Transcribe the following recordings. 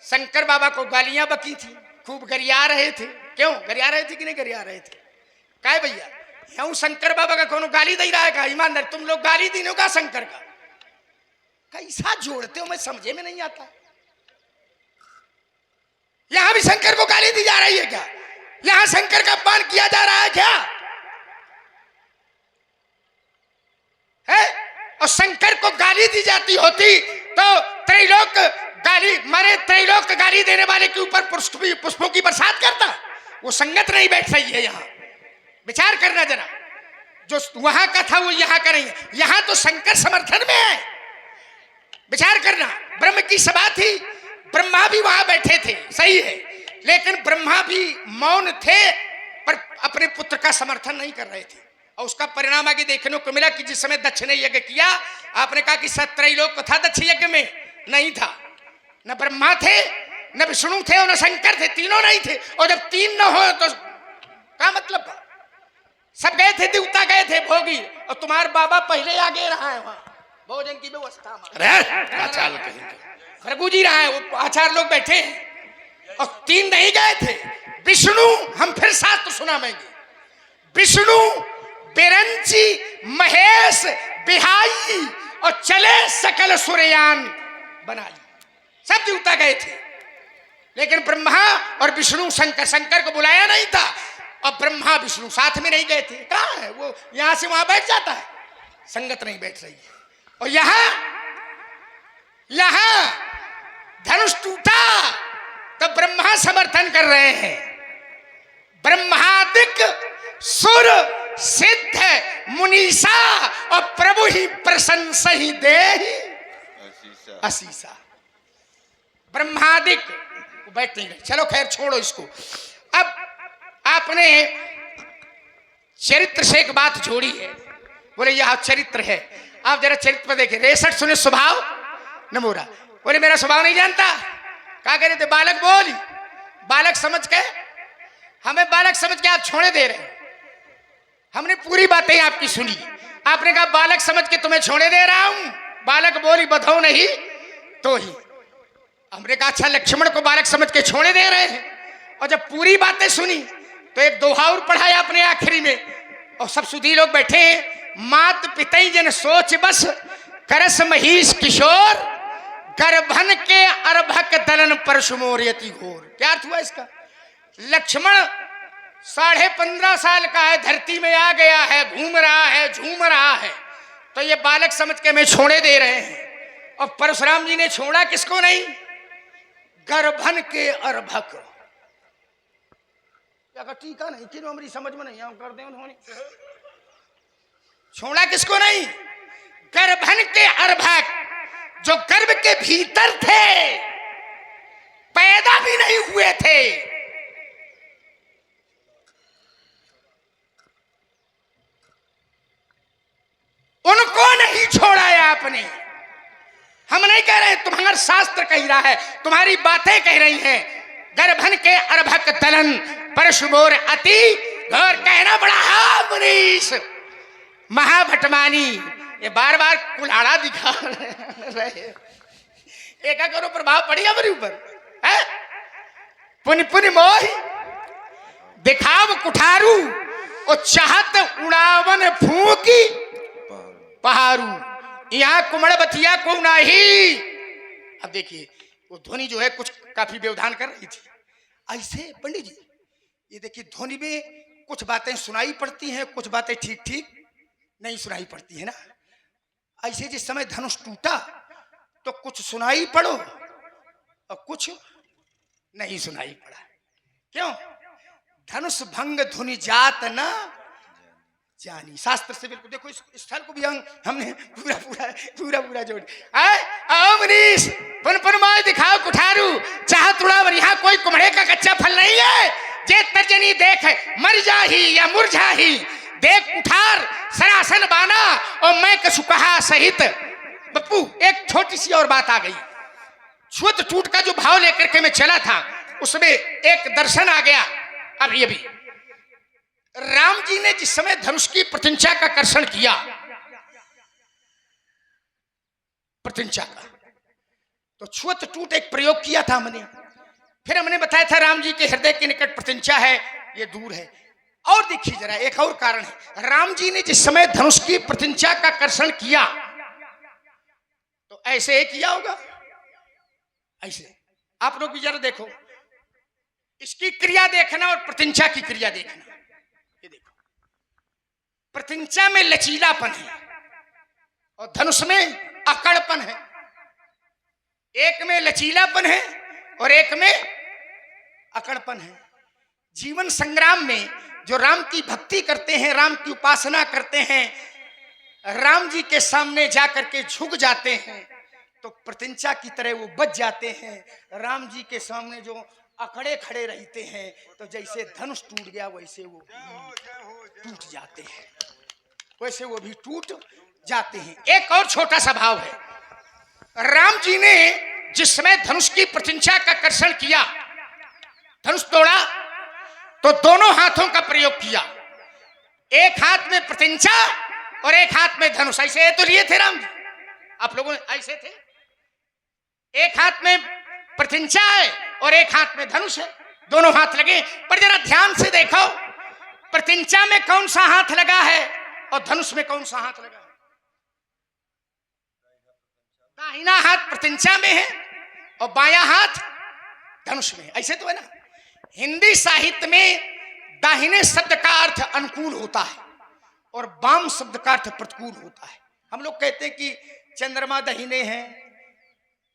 शंकर बाबा को गालियां बकी थी, खूब गरिया रहे थे। क्यों गरिया रहे थे कि नहीं गरिया रहे थे? काय भैया यूं शंकर बाबा का कोनो गाली दे रहा है का? ईमानदार तुम लोग गाली दीनो का शंकर का कैसा जोड़ते हो, मैं समझे में नहीं आता। यहां भी शंकर को गाली दी जा रही है क्या? यहां शंकर का अपमान किया जा रहा है क्या? है? और शंकर को गाली दी जाती होती तो त्रैलोक गाली मारे, त्रैलोक गाली देने वाले के ऊपर पुष्पों की बरसात करता। वो संगत नहीं बैठ रही है। यहाँ विचार करना जरा, जो वहां का था वो यहाँ का नहीं है। यहाँ तो शंकर समर्थन में है। विचार करना, ब्रह्म की सभा थी, ब्रह्मा भी वहां बैठे थे, सही है, लेकिन ब्रह्मा भी मौन थे पर अपने पुत्र का समर्थन नहीं कर रहे थे। और उसका परिणाम आगे देखने को मिला कि जिस समय दक्ष ने यज्ञ किया, आपने कहा कि सत्रैलोक था दक्ष यज्ञ में, नहीं था। न ब्रह्मा थे, न विष्णु थे और न शंकर थे, तीनों नहीं थे। और जब तीन न हो तो क्या मतलब था? सब गए थे, देवता गए थे भोगी, और तुम्हारे बाबा पहले आगे रहा है वहां भोजन की व्यवस्था में। प्रभु जी रहा है, वो आचार्य लोग बैठे हैं और तीन नहीं गए थे। विष्णु, हम फिर शास्त्र सुनाएंगे, विष्णु, बिरंची, महेश, बिहाई और चले सकल सूर्ययान बना ली। सब देवता गए थे, लेकिन ब्रह्मा और विष्णु शंकर को बुलाया नहीं था। और ब्रह्मा विष्णु साथ में नहीं गए थे। कहाँ है वो? यहां से वहां बैठ जाता है, संगत नहीं बैठ रही है। और यहां धनुष टूटा तो ब्रह्मा समर्थन कर रहे हैं। ब्रह्मादिक सुर सिद्ध मुनीसा और प्रभु ही प्रशंसा ही दे असीसा। ब्रह्मादिक बैठ नहीं गए। चलो खैर छोड़ो इसको। अब आपने चरित्र से एक बात जोड़ी है, बोले यह चरित्र है। आप जरा चरित्र पर देखिए। 63 सुने स्वभाव न मोरा। बोले मेरा स्वभाव नहीं जानता। क्या कह रहे थे? बालक बोल, बालक समझ के, हमें बालक समझ के आप छोड़े दे रहे। हमने पूरी बातें आपकी सुनी। आपने कहा बालक समझ के तुम्हें छोड़े दे रहा हूं। बालक बोली बधाओ नहीं तो ही। हमने कहा अच्छा लक्ष्मण को बालक समझ के छोड़े दे रहे हैं। और जब पूरी बातें सुनी तो एक दोहा और पढ़ाया अपने आखिरी में। और सब सुधी लोग बैठे हैं। मात पितई जन सोच बस करस महिष किशोर, गर्भन के अर्भक दलन परशुमोर यति घोर। क्या अर्थ हुआ इसका? लक्ष्मण 15.5 साल का है, धरती में आ गया है, घूम रहा है, झूम रहा है, तो ये बालक समझ के हमें छोड़े दे रहे हैं। और परशुराम जी ने छोड़ा किसको नहीं? गर्भन के अर्भक। टीका नहीं कि हमारी समझ में नहीं कर दे उन्होंने। छोड़ा किसको नहीं? गर्भन के अर्भक, जो गर्भ के भीतर थे, पैदा भी नहीं हुए थे। उनको नहीं छोड़ा है आपने। हम नहीं कह रहे, तुम्हारा शास्त्र कह रहा है, तुम्हारी बातें कह रही हैं। गर्भन के अर्भक दलन परशुमोर अति घोर। कहना बड़ा है मनीष महाभटमानी। ये बार बार कुल्हाड़ा दिखा रहे। एक करो प्रभाव पड़ेगा मेरे ऊपर। पुन पुन मोह दिखाव कुठारू और चाहत उड़ावन फूकी पहारू। यहाँ कुमड़ बतिया को नहीं। अब देखिए वो ध्वनि जो है कुछ काफी व्यवधान कर रही थी। ऐसे पंडित जी ये देखिए, ध्वनि में कुछ बातें सुनाई पड़ती हैं, कुछ बातें ठीक ठीक नहीं सुनाई पड़ती है ना। ऐसे जिस समय धनुष टूटा तो कुछ सुनाई पड़ो और कुछ नहीं सुनाई पड़ा। क्यों? धनुष भंग धुनि जात ना जानी। शास्त्र से बिल्कुल देखो, इस स्थल को भी हमने पूरा पूरा पूरा पूरा जोड़। मनीष पुन पुन माय दिखाओ कुठारू चाह तुड़ावर। यहाँ कोई कुम्हड़े का कच्चा फल नहीं है। जे तर्जनी देख मर जा ही या मुरझा ही, देख कुठार सरासन बाना और मैं कछु कहा सहित। बप्पू एक छोटी सी और बात आ गई। छुत टूट का जो भाव लेकर के मैं चला था, उसमें एक दर्शन आ गया। अभी अभी राम जी ने जिस समय धनुष की प्रतिंचा का कर्षण किया, प्रतिंचा का, तो छुअत टूट एक प्रयोग किया था हमने। फिर हमने बताया था राम जी के हृदय के निकट प्रत्यंचा है, ये दूर है। और देखिए जरा एक और कारण है, राम जी ने जिस समय धनुष की प्रत्यंचा का कर्षण किया तो ऐसे ही किया होगा, ऐसे। आप लोग भी जरा देखो, इसकी क्रिया देखना और प्रत्यंचा की क्रिया देखना। ये देखो, प्रत्यंचा में लचीलापन है और धनुष में अकड़पन है। एक में लचीलापन है और एक में अकड़पन है। जीवन संग्राम में जो राम की भक्ति करते हैं, राम की उपासना करते हैं, राम जी के सामने जाकर के झुक जाते हैं तो प्रत्यंचा की तरह वो बच जाते हैं। राम जी के सामने जो अकड़े खड़े रहते हैं तो जैसे धनुष टूट गया वैसे वो टूट जाते हैं, वैसे वो भी टूट जाते हैं। एक और छोटा सा भाव है, राम जी ने जिस समय धनुष की प्रत्यंचा का कर्षण किया, धनुष तोड़ा तो दोनों हाथों का प्रयोग किया, एक हाथ में प्रत्यंचा और एक हाथ में धनुष। ऐसे तो लिए थे राम जी, आप लोगों ऐसे थे, एक हाथ में प्रत्यंचा है और एक हाथ में धनुष है, दोनों हाथ लगे। पर जरा ध्यान से देखो, प्रत्यंचा में कौन सा हाथ लगा है और धनुष में कौन सा हाथ लगा है? दाहिना हाथ प्रत्यंचा में है और बायां हाथ धनुष में है, ऐसे तो है ना। हिंदी साहित्य में दाहिने शब्द का अर्थ अनुकूल होता है और बाम शब्द का अर्थ प्रतिकूल होता है। हम लोग कहते हैं कि चंद्रमा दाहिने हैं,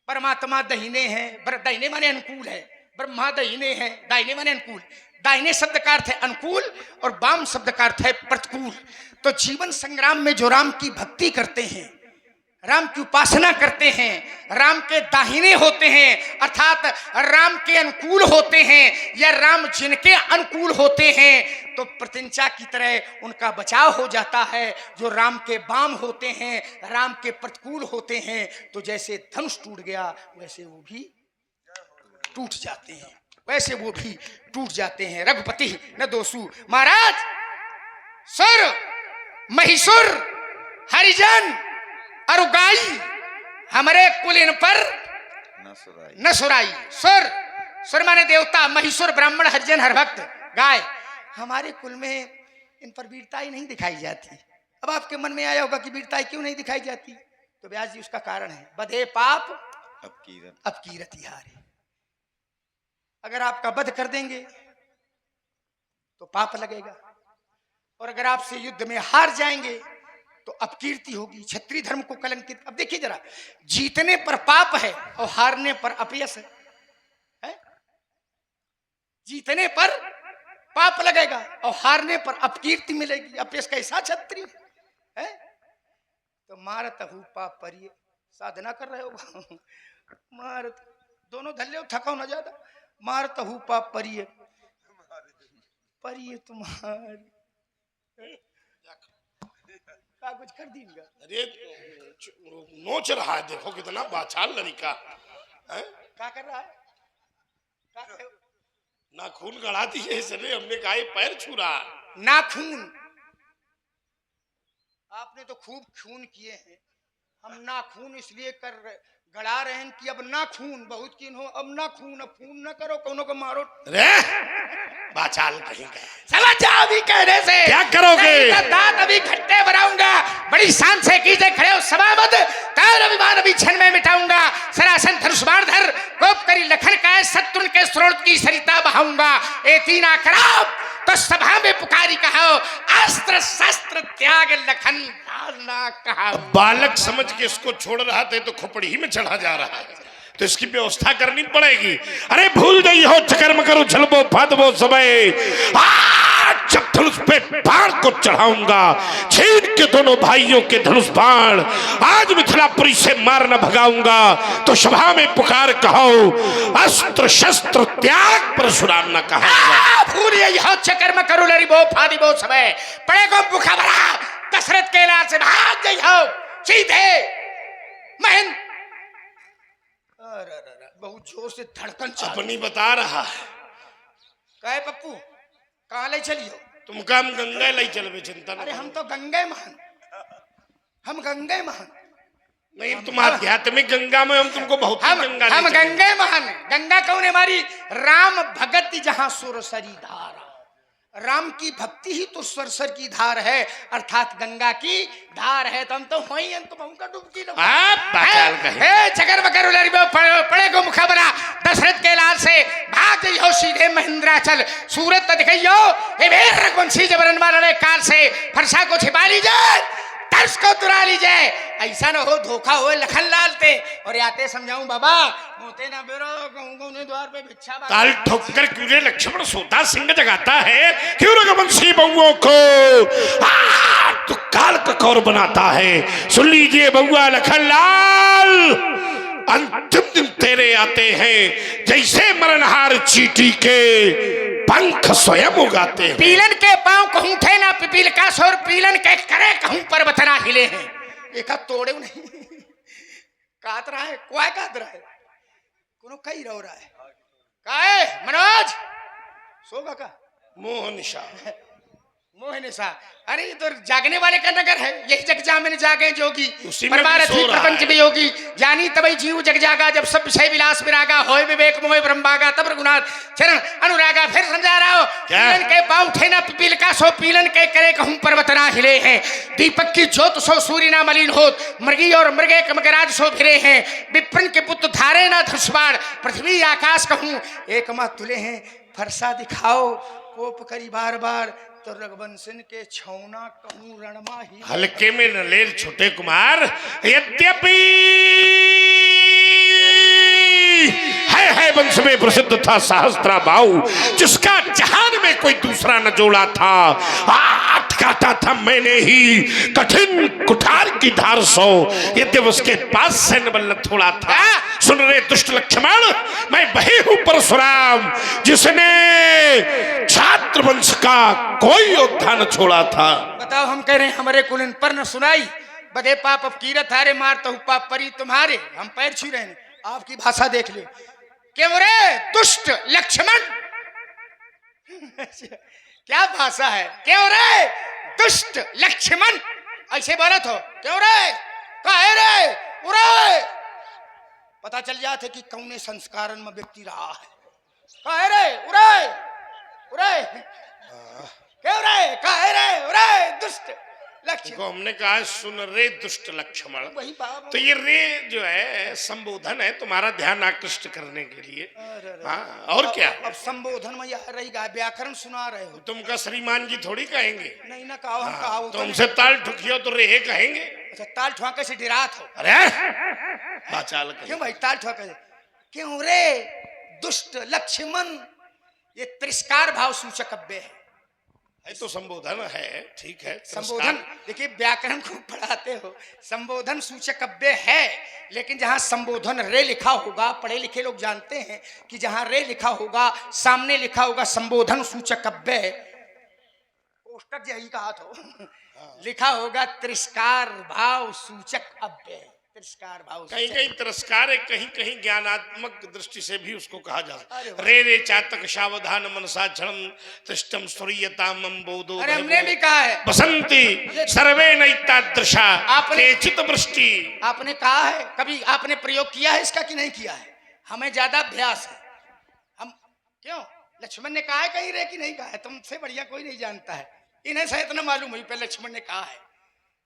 परमात्मा दाहिने हैं, दाहिने माने अनुकूल है, ब्रह्मा दाहिने हैं, दाहिने माने अनुकूल। दाहिने शब्द का अर्थ है अनुकूल और बाम शब्द का अर्थ है प्रतिकूल। तो जीवन संग्राम में जो राम की भक्ति करते हैं, राम की उपासना करते हैं, राम के दाहिने होते हैं अर्थात राम के अनुकूल होते हैं या राम जिनके अनुकूल होते हैं तो प्रत्यंचा की तरह उनका बचाव हो जाता है। जो राम के बाम होते हैं, राम के प्रतिकूल होते हैं, तो जैसे धनुष टूट गया वैसे वो भी टूट जाते हैं, वैसे वो भी टूट जाते हैं। रघुपति न दोषु। महाराज सुर महिषुर हरिजन अरुगाई हमारे कुल इन पर न सुराई। सुर, सुर माने देवता, महिषुर ब्राह्मण, हरिजन हरभक्त, गाय। हमारे कुल में इन पर वीरताई नहीं दिखाई जाती। अब आपके मन में आया होगा कि वीरताई क्यों नहीं दिखाई जाती, तो व्यास जी उसका कारण है, बधे पाप अब कीरत हारे। अगर आपका वध कर देंगे तो पाप लगेगा और अगर आपसे युद्ध में हार जाएंगे तो अपकीर्ति होगी, क्षत्रिय धर्म को कलंकित। अब देखिए जरा, जीतने पर पाप है और हारने पर अपयश है? जीतने पर पाप लगेगा और हारने पर अपकीर्ति मिलेगी, अपयश। कैसा क्षत्रिय है? तो मारत हूं पाप परिये, साधना कर रहे हो मारत, दोनों धल्ले थकाओ ना ज्यादा। मारत हूं पाप परिये, परिये तुम्हारी कुछ कर दीगा। अरे नोच रहा है, देखो कितना बाचाल लड़का है। क्या कर रहा है? नाखून गड़ाती है इसलिए हमने कहा ये पैर छू रहा है। नाखून, आपने तो खूब खून किए हैं, हम नाखून इसलिए कर गड़ा रहे हैं कि अब नाखून बहुत किन हो, अब नाखून, अब खून न करो, कोनो को मारो। रे बाचाल कहीं गए, समझ जाओ अभी कहने से क्या करोगे? दांत अभी खट्टे बनाऊंगा, बड़ी शान से कीजिए खड़े हो सभामत, तार अभिमान अभी क्षण में मिटाऊंगा। सरासन धनुष बाण धर, कोप करी लखन का शत्रुन के स्रोत की सरिता बहाऊंगा। ए तीन आकराम तो सभा में पुकारी कहो, अस्त्र शस्त्र त्याग लखन ना कहा। बालक समझ के इसको छोड़ रहा था तो खोपड़ी ही में चढ़ा जा रहा है, तो इसकी व्यवस्था करनी पड़ेगी। अरे भूल गई हो चकर्म करो झलबो फादबो समय, आज जब धनुष पे बाण को चढ़ाऊंगा, छीन के दोनों भाइयों के धनुष बाण आज मिथिलापुरी से मार न भगाऊंगा। तो सभा में पुकार कहो, अस्त्र शस्त्र त्याग परशुराम न कहा। भूल गई हो चकर्म करो लरिबो फादबो समय, पड़ेगो भूखा भरा दशरथ के लाल से भाग गई हो सीधे महन। बहुत जोर से धड़कन अपनी बता रहा है। कहे पप्पू कहाँ ले चलियो? तुम काम गंगा ले चलबे, चिंता। अरे हम तो गंगे महान, हम गंगे महान, नहीं, तुम आध्यात्मिक गंगा में, हम तुमको भौतिक गंगा हम नहीं चलेंगे। गंगे महान हैं। गंगा कौन है हमारी? राम भगत जहां सुरसरी धारा। राम की भक्ति ही तो सुरसर की धार है, अर्थात गंगा की धार है। तो हम तो हो ही तो का डुबकी लो। बाचाल कहे चकर बकर उलरिबो पड़े गो मुखबरा दशरथ के लाल से भाग जइहो सीधे महेंद्राचल। सूरत त दिखइयो ए वीर रघुवंशी जबरन मारले काल से फरसा को छिपा लीजिए, तर्स को तुरा लीजिए। ऐसा न हो धोखा हो लखन लाल ते और आते समझाऊं बाबा मोते ना बेरो कहूं ने द्वार पे भिक्षा मांगा। ताल ठोकर क्यों रे लक्ष्मण सोता सिंह जगाता है, क्यों रघुवंशी बउओं को तो काल का कौर बनाता है। सुन लीजिए बउआ लखन लाल, अंतिम दिन तेरे आते हैं जैसे मरणहार चींटी के पंख स्वयं उगाते हैं। पीलन के पांव कहूं थे ना पिपील का सोर, पीलन के करे कहूं पर्वत ना हिले हैं। एक तोड़े नहीं कात रहा है, कोई कात रहा है, कोनो कई रो रहा है। काहे मनोज सोगा का मोह निशा मोहन सा? अरे ये तो जागने वाले का नगर है, यही जग जा मैंने जागे जोगी उसी में परमारथ भी सो रहा प्रपंच है। में योगी जानी तबई जीव जग जागा। जब सब विषय विलास विरागा होय विवेक मोह ब्रह्मागा तब रघुनाथ चरण अनुरागा। फिर समझा रहा हो क्या? पीलन के पांव थे ना पिपील का सो, पीलन के करे कहूं पर्वत ना हिले हैं। दीपक की ज्योत सो सूर्य ना मलिन होत, मृगी और मृगे कमकराज सो फिरे हैं। विप्रन के पुत्र धारे ना धनुष्बाण, पृथ्वी आकाश कहूं एक मत तुले हैं। फरसा दिखाओ कोप करी बार बार, तो रघुवंशन के छौना कहूं रणमा ही। हल्के में न ले छोटे कुमार, यद्यपि है वंश में प्रसिद्ध था सहस्त्रा बाहु, जिसका जहान में कोई दूसरा न जोड़ा था। आठ काटा था मैंने ही कठिन कुठार की धार सो, यद्यप उसके पास सैन्य बल थोड़ा था। सुन रहे दुष्ट लक्ष्मण, मैं वही हूं परशुराम जिसने छात्र वंश का कोई योद्धा न छोड़ा था। बताओ हम कह रहे हैं हमारे कुल पर न सुनाई, बदे पाप अब कीरत हारे मारता हूं पाप परी तुम्हारे। हम पैर छू रहे हैं, आपकी भाषा देख लो। क्यों रे दुष्ट लक्ष्मण क्या भाषा है? क्यों रे दुष्ट लक्ष्मण ऐसे बारत हो? क्यों रे काहे रे उरे? पता चल जाते कि कौने संस्कारन में व्यक्ति रहा है। काहे रे उरे उरे क्यों रे काहे रे उरे दुष्ट लक्ष्मण। को हमने कहा सुन रे दुष्ट लक्ष्मण, वही बात। तो ये रे जो है संबोधन है तुम्हारा ध्यान आकृष्ट करने के लिए। हाँ, और क्या? अब संबोधन में यह रहेगा, व्याकरण सुना रहे हो। तुमका श्रीमान जी थोड़ी कहेंगे। नहीं ना कहो, हम कहो तुमसे ताल ठुकियो तो रे कहेंगे। अच्छा ताल ठुआके से डिरात हो? अरे बाचाल क्यों भाई ताल ठुआके? क्यों रे दुष्ट लक्ष्मण, ये तिरस्कार भाव सूचक काव्य है। तो संबोधन है, ठीक है। संबोधन देखिए व्याकरण को पढ़ाते हो, संबोधन सूचक काव्य है, लेकिन जहां संबोधन रे लिखा होगा, पढ़े लिखे लोग जानते हैं कि जहां रे लिखा होगा सामने लिखा होगा संबोधन सूचक काव्य है। पोस्टर यही कहा तो लिखा होगा तिरस्कार भाव सूचक काव्य। तिरस्कार भाव कहीं कहीं तिरस्कार है, कहीं कहीं ज्ञानात्मक दृष्टि से भी उसको कहा जाता है। रे रे चातक सावधान मनसा क्षणम तिष्ठम स्तुर्यताम बोधो। अरे हमने भी कहा है बसंती सर्वे नैतादृशा आपने केचित वृष्टि। आपने कहा है, कभी आपने प्रयोग किया है इसका कि नहीं किया है? हमें ज्यादा अभ्यास है। हम क्यों लक्ष्मण ने कहा है कहीं रे कि नहीं कहा है? तुमसे बढ़िया कोई नहीं जानता है, इन्हें शायद इतना मालूम हुई पे लक्ष्मण ने कहा है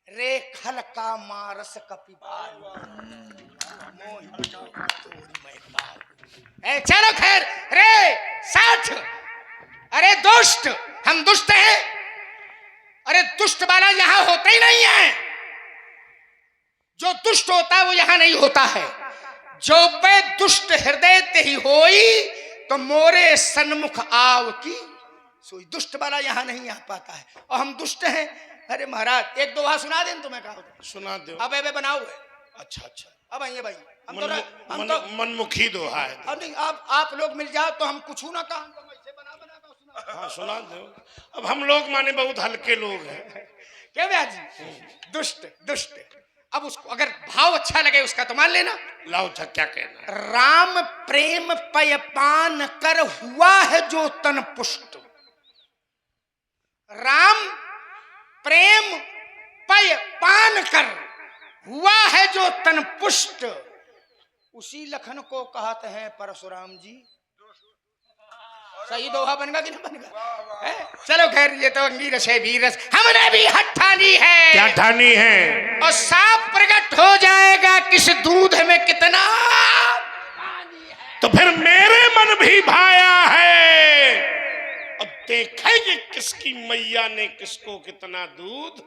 रे खल का मारस कपिबाल। चलो खैर रे साथ। अरे दुष्ट, हम दुष्ट हैं? अरे दुष्ट वाला यहां होता ही नहीं है। जो दुष्ट होता है वो यहां नहीं होता है। जो पे दुष्ट हृदय ते ही होई, तो मोरे सन्मुख आव की सोई। दुष्ट वाला यहां नहीं आ पाता है, और हम दुष्ट हैं। अरे महाराज एक दोहा सुना दें तुम्हें कहा सुना दो। अब ऐसे बनाओ। अच्छा अच्छा, अब आइए भाई, हम मनमुखी दोहा है। अब नहीं, आप लोग मिल जाओ तो हम कुछ ना कहा, तो ऐसे बना सुना। हाँ सुना दो। अब हम लोग माने बहुत हल्के लोग हैं। क्या ब्याज जी? दुष्ट दुष्ट। अब उसको अगर भाव अच्छा लगे उसका तो मान लेना। लाओ था क्या कहना? राम प्रेम पय पान कर हुआ है जो तन पुष्ट। राम प्रेम पय पान कर, हुआ है जो तन पुष्ट, उसी लखन को कहते हैं परशुराम जी। सही दोहा बनगा कि नहीं बनगा? चलो खैर, ये तो अंगीरस है, वीरस। हमने भी हट ठानी है। क्या ठानी है? और साफ प्रकट हो जाएगा किस दूध में कितना। तो फिर मेरे मन भी भाया है, और देखेंगे किसकी मैया ने किसको कितना दूध।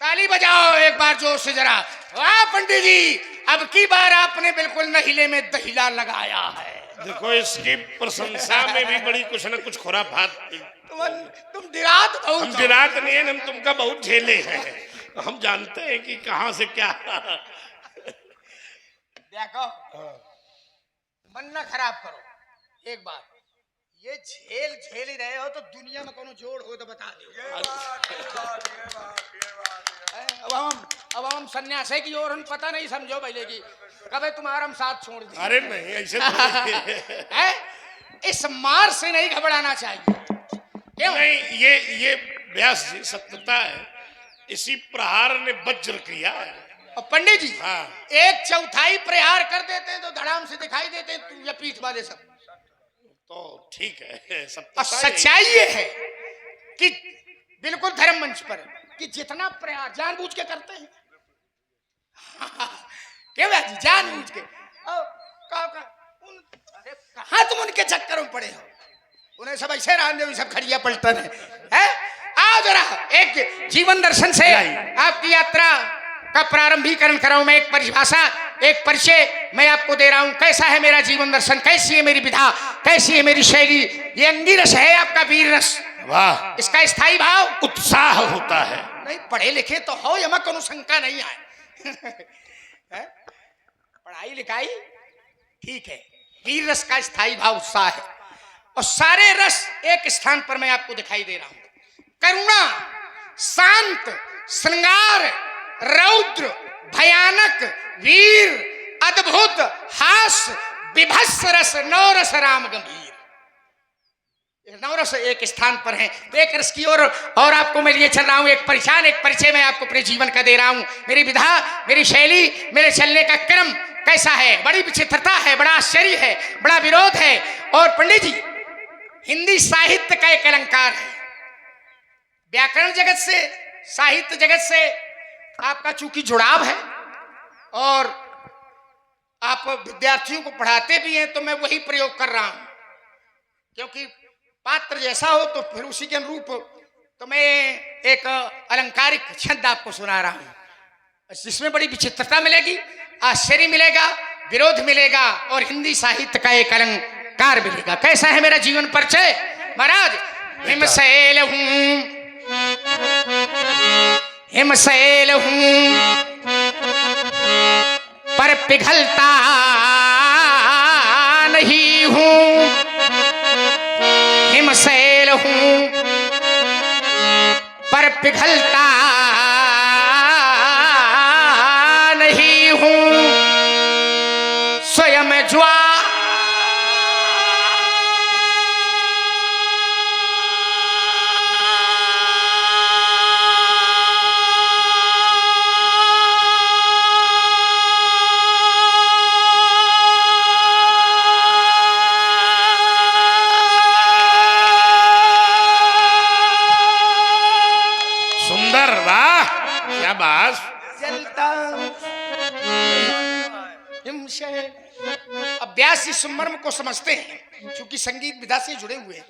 ताली बजाओ एक बार जोर से जरा। वाह पंडित जी, अब की बार आपने बिल्कुल नहीले में दहीला लगाया है। देखो, इसकी प्रशंसा में भी बड़ी कुछ न कुछ खुराफात। तुम डिरात बहुत। हम डिरात नहीं है, हम तुमका बहुत झेले हैं। हम जानते हैं कि कहां से क्या। देखो, मन न खराब करो। एक बार ये झेल ही रहे हो तो दुनिया में कोनो जोड़ हो तो बता दो। अब हम सन्यासी की ओर हम पता नहीं समझो पहले की कभी तुम्हारा हम साथ छोड़ दे। अरे नहीं, ऐसे है, इस मार से नहीं घबराना चाहिए। क्यों नहीं? ये व्यास जी सत्यता है, इसी प्रहार ने वज्र किया है। और पंडित जी, हाँ। 1/4 प्रहार कर देते हैं तो धड़ाम से दिखाई देते हैं, तू या पीठ वाले सब। तो ठीक है, और सच्चाई ये है कि बिल्कुल धर्म मंच पर कि जितना प्रयास जानबूझ के करते हैं। क्यों जी, जानबूझ के। अरे कहाँ तुम उनके चक्कर में पड़े हो? उन्हें सब ऐसे रामदेव सब खड़िया पलटन है। आओ जरा एक जीवन दर्शन से आपकी यात्रा का प्रारंभीकरण कराऊं मैं। एक परिभाषा, एक परिचय मैं आपको दे रहा हूं। कैसा है मेरा जीवन दर्शन, कैसी है मेरी विधा, कैसी है मेरी शैली। ये अंगीरस है आपका वीर रस। वाह, इसका स्थायी भाव उत्साह होता है। नहीं, पढ़े लिखे तो हो, यमा कोनो शंका नहीं आए। पढ़ाई लिखाई ठीक है, वीर रस का स्थायी भाव उत्साह है। और सारे रस एक स्थान पर मैं आपको दिखाई दे रहा हूं। करुणा, शांत, श्रृंगार, रौद्र, भयानक, वीर, अद्भुत, हास्य, विभत्स रस, नवरस, राम गंभीर। नवरस एक स्थान पर है। तो एक रस की ओर और आपको मैं लिए चल रहा हूं। एक परिचान, एक परिचय मैं आपको अपने जीवन का दे रहा हूं। मेरी विधा, मेरी शैली, मेरे चलने का क्रम कैसा है। बड़ी विचित्रता है, बड़ा आश्चर्य है, बड़ा विरोध है। और पंडित जी, हिंदी साहित्य का एक अलंकार है। व्याकरण जगत से, साहित्य जगत से आपका चूंकि जुड़ाव है और आप विद्यार्थियों को पढ़ाते भी हैं, तो मैं वही प्रयोग कर रहा हूं। क्योंकि पात्र जैसा हो तो फिर उसी के अनुरूप तो मैं एक अलंकारिक छंद आपको सुना रहा हूं, जिसमें बड़ी विचित्रता मिलेगी, आश्चर्य मिलेगा, विरोध मिलेगा और हिंदी साहित्य का एक अलंकार मिलेगा। कैसा है मेरा जीवन परिचय महाराज? हिमशैल हूं, हिमशैल हूं, पर पिघलता नहीं हूं। हिमशैल हूं, पर पिघलता नहीं हूं। स्वयं ज्वाला अब व्यास इस मर्म को समझते हैं, क्योंकि संगीत विधा से जुड़े हुए हैं।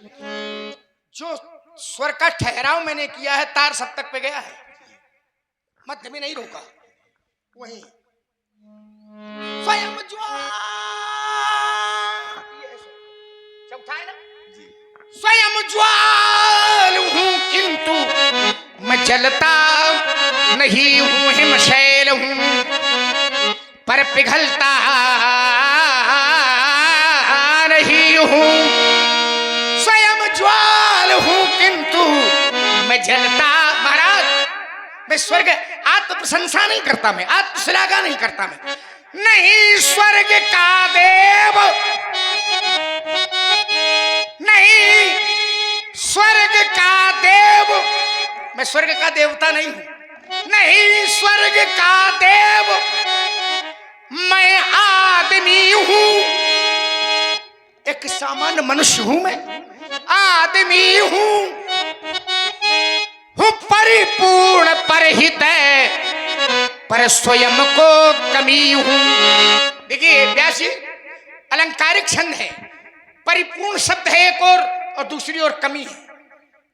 जो स्वर का ठहराव मैंने किया है, तार सप्तक पे गया है, मध्य में नहीं रोका। वही स्वयं चौथा है ना, स्वयं ज्वाल हूं किंतु मैं जलता नहीं हूं। हिमशैल हूं, पर पिघलता नहीं हूं। स्वयं ज्वाल हूं किंतु मैं जलता। महाराज, मैं स्वर्ग आत्म प्रशंसा नहीं करता, मैं आत्म श्लाघा नहीं करता, मैं नहीं स्वर्ग का देव, नहीं स्वर्ग का देव, मैं स्वर्ग का देवता नहीं हूं, नहीं स्वर्ग का देव, मैं आदमी हूं, एक सामान्य मनुष्य हूं, मैं आदमी हूं परिपूर्ण परहित, पर स्वयं को कमी हूं। देखिए व्यास जी, अलंकारिक छंद है। परिपूर्ण शब्द है एक और दूसरी ओर कमी है।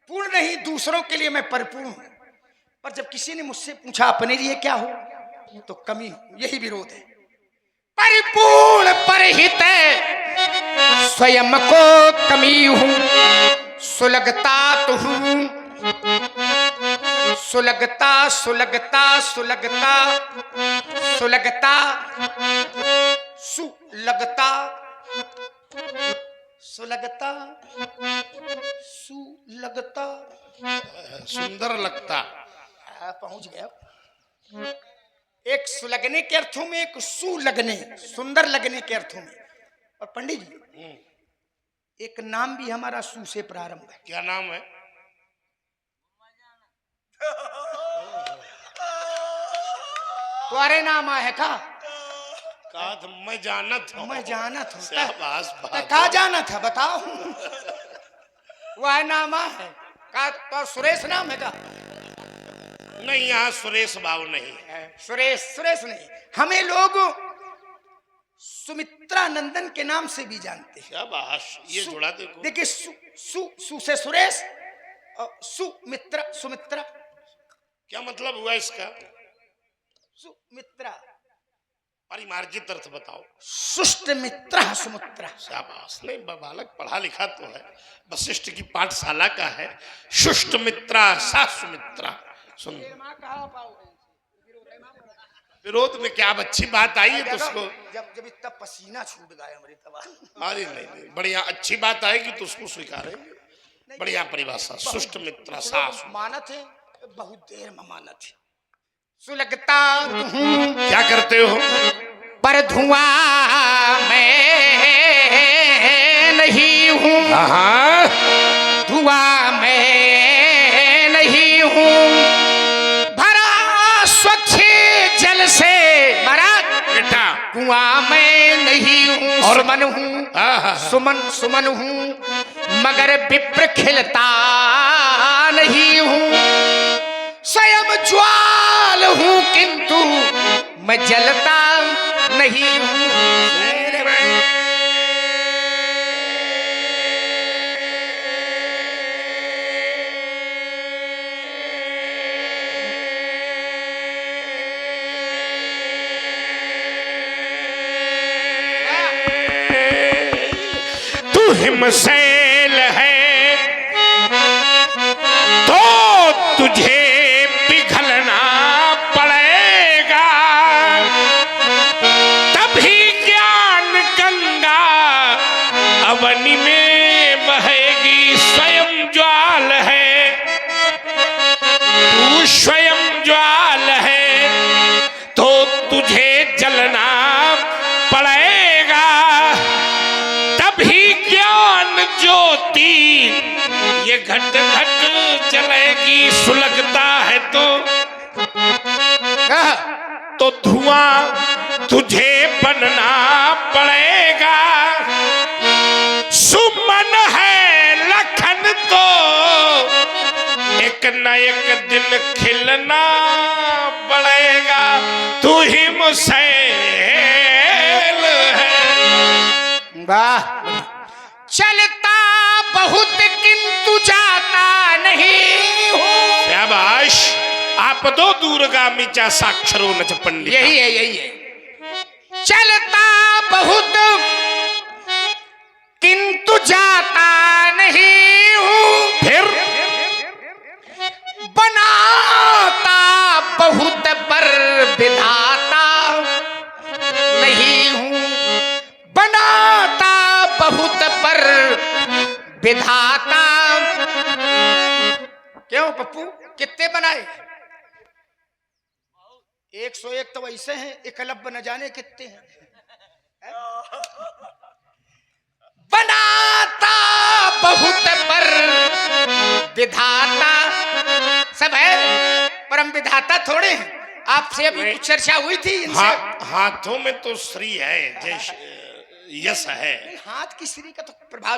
पूर्ण नहीं, दूसरों के लिए मैं परिपूर्ण हूं, पर जब किसी ने मुझसे पूछा अपने लिए क्या हो, तो कमी हूं। यही विरोध है। परिपूर्ण परहित स्वयं को कमी हूं, सुलगता तो हूं, सुलगता सुलगता सुलगता सुलगता सुलगता सुलगता सुलगता, सुंदर लगता। पहुंच गया। एक सुलगने के अर्थों में, एक सुलगने, सुंदर लगने के अर्थों में। और पंडित जी, एक नाम भी हमारा सु से प्रारंभ है। क्या नाम है? तुम्हारे नाम है का? कहा तो मैं जाना था। मैं जाना था। शाबाश बात। कहा जाना था बताओ। वह नाम है का? तो सुरेश नाम है का? नहीं, यहाँ सुरेश बाबू नहीं है। सुरेश सुरेश नहीं, हमें लोग सुमित्रा नंदन के नाम से भी जानते हैं। शाबाश, ये जुड़ा देखो। देखिए सु से सुरेश और सुमित्रा, सुमित्रा क्या मतलब हुआ इसका? सुमित्रा परिमार्जित अर्थ बताओ। सुष्ट मित्र सुमित्रा। शाबाश। नहीं, बालक पढ़ा लिखा तो है, वशिष्ठ की पाठशाला का है। सुष्ट मित्रा सा सुमित्रा। सुन, विरोध में क्या, अब अच्छी बात आई है तो उसको, जब इतना पसीना छूट गया हमारी तबाह। अरे नहीं, बढ़िया अच्छी बात आएगी तो उसको स्वीकारेंगे। बढ़िया परिभाषा, सुष्ट मित्रा सास। मानत है, बहुत देर में मानत है। सुलगता हूं, क्या करते हो? पर धुआं मैं नहीं हूं, धुआं मैं नहीं हूं, भरा स्वच्छ जल से भरा बेटा कुआं मैं नहीं हूं। और सुमन हूं, सुमन सुमन हूं, मगर विप्र खिलता नहीं हूं। स्वयं ज्वाल हूं किंतु मैं जलता नहीं हूं। तू हिमशैल है तो तुझे पिघलना पड़ेगा, तभी ज्ञान गंगा अवनि में बहेगी। स्वयं ज्वाल है तू, स्वयं ज्वाल है तो तुझे जलना पड़ेगा, तभी ज्ञान ज्योति ये घट घट जलेगी। सुलगता है तो धुआं तुझे बनना पड़ेगा, सुमन है लखन तो एक न एक दिन खिलना पड़ेगा। तू ही मुसैल है। वाह, चलता बहुत किंतु जाता नहीं हूं। शाबाश। आप दो दूरगामी चा साक्षरो न च पंडित। यही है, यही है। चलता बहुत किंतु जाता नहीं हूं, फिर बनाता बहुत पर विधाता नहीं हूं, बनाता बहुत पर विधाता। क्यों पप्पू, कितने बनाए? 101 तो वैसे हैं, एकलव्य न जाने कितने हैं। बनाता बहुत पर विधाता सब है, परम विधाता थोड़े हैं। आपसे अभी कुछ चर्चा हुई थी इनसे। हाथों में तो श्री है, जय यश है। हाथ की श्री का तो प्रभाव